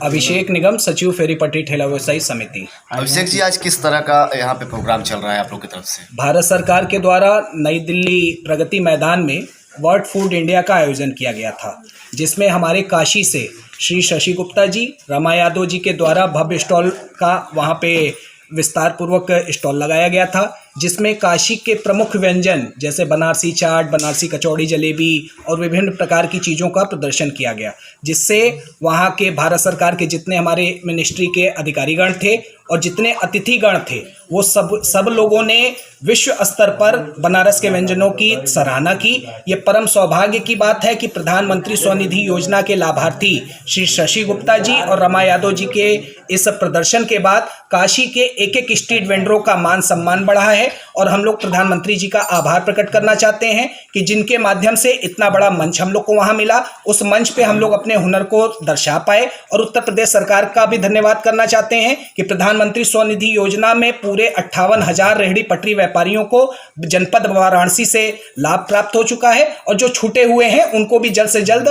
अभिषेक निगम, सचिव फेरी पटरी ठेला व्यवसायी समिति। अभिषेक जी, आज किस तरह का यहाँ पे प्रोग्राम चल रहा है आप लोग की तरफ से? भारत सरकार के द्वारा नई दिल्ली प्रगति मैदान में वर्ल्ड फूड इंडिया का आयोजन किया गया था, जिसमें हमारे काशी से श्री शशि गुप्ता जी, रमा यादव जी के द्वारा भव्य स्टॉल का वहाँ पे विस्तार पूर्वक स्टॉल लगाया गया था, जिसमें काशी के प्रमुख व्यंजन जैसे बनारसी चाट, बनारसी कचौड़ी, जलेबी और विभिन्न प्रकार की चीज़ों का प्रदर्शन किया गया, जिससे वहाँ के भारत सरकार के जितने हमारे मिनिस्ट्री के अधिकारीगण थे और जितने अतिथिगण थे वो सब लोगों ने विश्व स्तर पर बनारस के व्यंजनों की सराहना की। ये परम सौभाग्य की बात है कि प्रधानमंत्री स्वनिधि योजना के लाभार्थी श्री शशि गुप्ता जी और रमा यादव जी के इस प्रदर्शन के बाद काशी के एक एक स्ट्रीट वेंडरों का मान सम्मान बढ़ा है और हम लोग प्रधानमंत्री जी का आभार प्रकट करना चाहते हैं कि जिनके माध्यम से इतना बड़ा मंच हम लोग को वहां मिला, उस मंच पे हम लोग अपने हुनर को दर्शा पाए। और उत्तर प्रदेश सरकार का भी धन्यवाद करना चाहते हैं कि प्रधानमंत्री स्वनिधि योजना में पूरे 58,000 रेहड़ी पटरी व्यापारियों को जनपद वाराणसी से लाभ प्राप्त हो चुका है और जो छूटे हुए हैं उनको भी जल्द से जल्द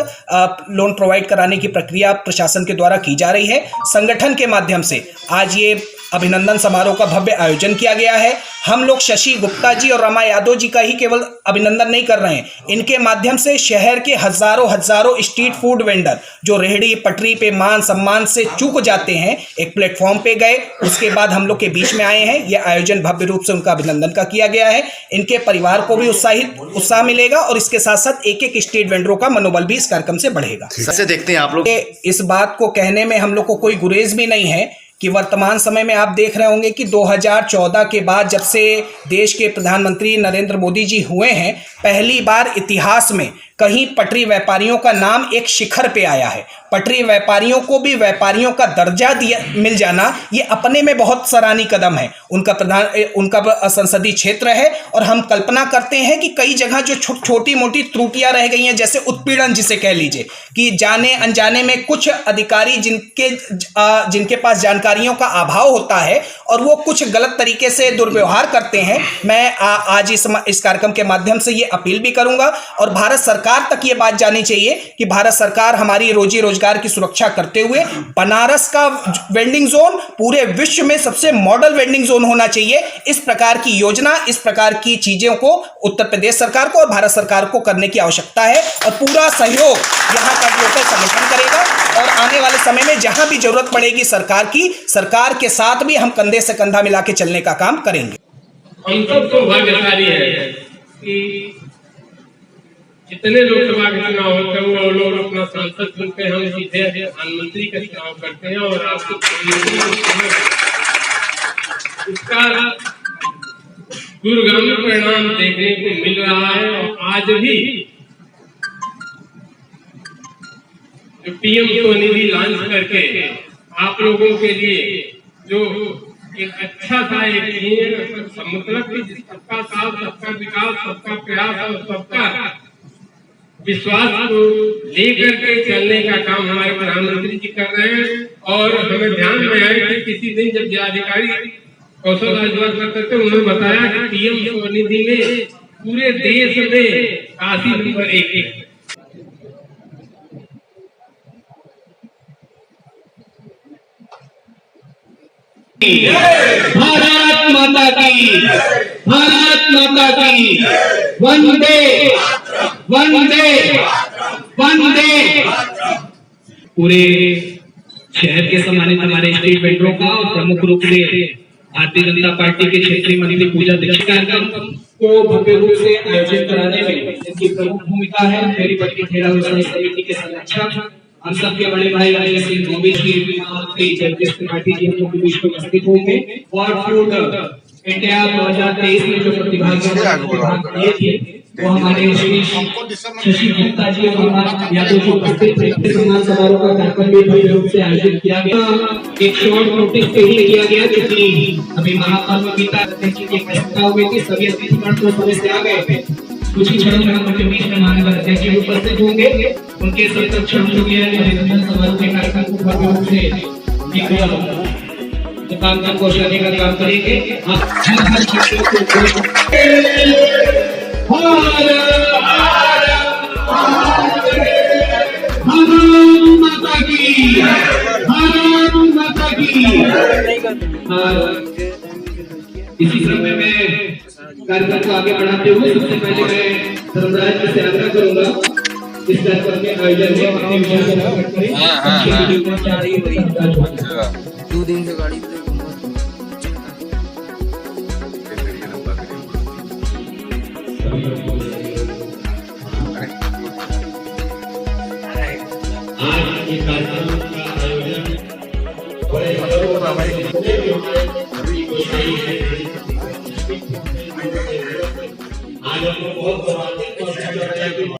लोन प्रोवाइड कराने की प्रक्रिया प्रशासन के द्वारा की जा रही है। संगठन के माध्यम से आज ये अभिनंदन समारोह का भव्य आयोजन किया गया है। हम लोग शशि गुप्ता जी और रमा यादव जी का ही केवल अभिनंदन नहीं कर रहे हैं, इनके माध्यम से शहर के हजारों स्ट्रीट फूड वेंडर जो रेहड़ी पटरी पे मान सम्मान से चूक जाते हैं, एक प्लेटफॉर्म पे गए, उसके बाद हम लोग के बीच में आए हैं। यह आयोजन भव्य रूप से उनका अभिनंदन का किया गया है। इनके परिवार को भी उत्साह मिलेगा और इसके साथ साथ एक एक स्ट्रीट वेंडरों का मनोबल भी इस कार्यक्रम से बढ़ेगा। कैसे देखते हैं आप लोग? इस बात को कहने में हम लोग को कोई गुरेज भी नहीं है कि वर्तमान समय में आप देख रहे होंगे कि 2014 के बाद जब से देश के प्रधानमंत्री नरेंद्र मोदी जी हुए हैं, पहली बार इतिहास में कहीं पटरी व्यापारियों का नाम एक शिखर पे आया है। पटरी व्यापारियों को भी व्यापारियों का दर्जा मिल जाना ये अपने में बहुत सराहनीय कदम है। उनका संसदीय क्षेत्र है और हम कल्पना करते हैं कि कई जगह जो छोटी मोटी त्रुटियां रह गई हैं, जैसे उत्पीड़न जिसे कह लीजिए, कि जाने अनजाने में कुछ अधिकारी जिनके पास जानकारियों का अभाव होता है और वो कुछ गलत तरीके से दुर्व्यवहार करते हैं। मैं आज इस कार्यक्रम के माध्यम से ये अपील भी करूंगा और भारत सरकार तक ये बात जानी चाहिए कि भारत सरकार हमारी रोजी रोजगार की सुरक्षा करते हुए बनारस का वेंडिंग जोन पूरे विश्व में सबसे मॉडल वेंडिंग जोन होना चाहिए। इस प्रकार की योजना, इस प्रकार की चीजों को उत्तर प्रदेश सरकार को और भारत सरकार को करने की आवश्यकता है और पूरा सहयोग यहां का लोकल संगठन करेगा और आने वाले समय में जहां भी जरूरत पड़ेगी सरकार के साथ भी हम कंधे से कंधा मिला के चलने का काम करेंगे। हम सबको भाग्यशाली है कि जितने लोकसभा के चुनाव होते हैं वो लोग अपना सांसद चुनते हैं, हम सीधे प्रधानमंत्री का चुनाव करते हैं और आपको इसका दूरगामी परिणाम देखने को मिल रहा है। और आज भी जो पीएम स्वनिधि लॉन्च करके आप लोगों के लिए जो एक अच्छा सा एक मतलब कि सबका साथ, सबका विकास, सबका प्रयास और सबका विश्वास को लेकर के चलने का काम हमारे प्रधानमंत्री जी कर रहे हैं। और हमें ध्यान में आया कि किसी दिन जब जिलाधिकारी कौशल राजद्वार करते थे, उन्होंने बताया कि पीएम स्वनिधि में पूरे देश में काशी नंबर 1 भारत माता की, भारत माता की, वंदे वंदे वंदे। पूरे शहर के सम्मानित हमारे स्ट्रीट वेंडरों का और प्रमुख रूप से भारतीय जनता पार्टी के क्षेत्रीय मंत्री पूजा दीक्षित कार्यक्रम को भव्य रूप से आयोजित कराने में जिनकी प्रमुख भूमिका है, फेरी पटरी ठेला व्यवसायी समिति के संरक्षक हम सबके बड़े भाई राजेश सिंह धोबी जी, जगदीश त्रिपाठी जी हम बीच में उपस्थित होंगे। वर्ल्ड फूड इंडिया 2023 में जो प्रतिभाग दिए थे वो हमारे श्री शशि गुप्ता जी और रमा यादव जी उपस्थित थे। सम्मान समारोह का कार्यक्रम भी भव्य रूप से आयोजित किया गया। एक शॉर्ट नोटिस पे ही किया गया क्योंकि अभी महापर्व बीता की व्यवस्था हुई थी, सभी अतिथिगण तो समय से आ गए थे। कुछ ही क्षणों में हम उनके बीच में माननीय अध्यक्ष जी उपस्थित होंगे। उनके सत्तर क्षण जो है अभिनंदन समारोह के कार्यक्रम को भव्य रूप से मुकाम को करने का काम करेंगे। भारत माता की भारत माता की। इसी क्रम में मैं कार्यक्रम को आगे बढ़ाते हुए सबसे पहले मैं धर्मराज जी से आग्रह करूंगा इस कार्यक्रम के आयोजन में अपने विचार को प्रकट करें। 2 दिन से गाड़ी पे आज ये कार्यक्रम का आयोजन बड़े आज हम बहुत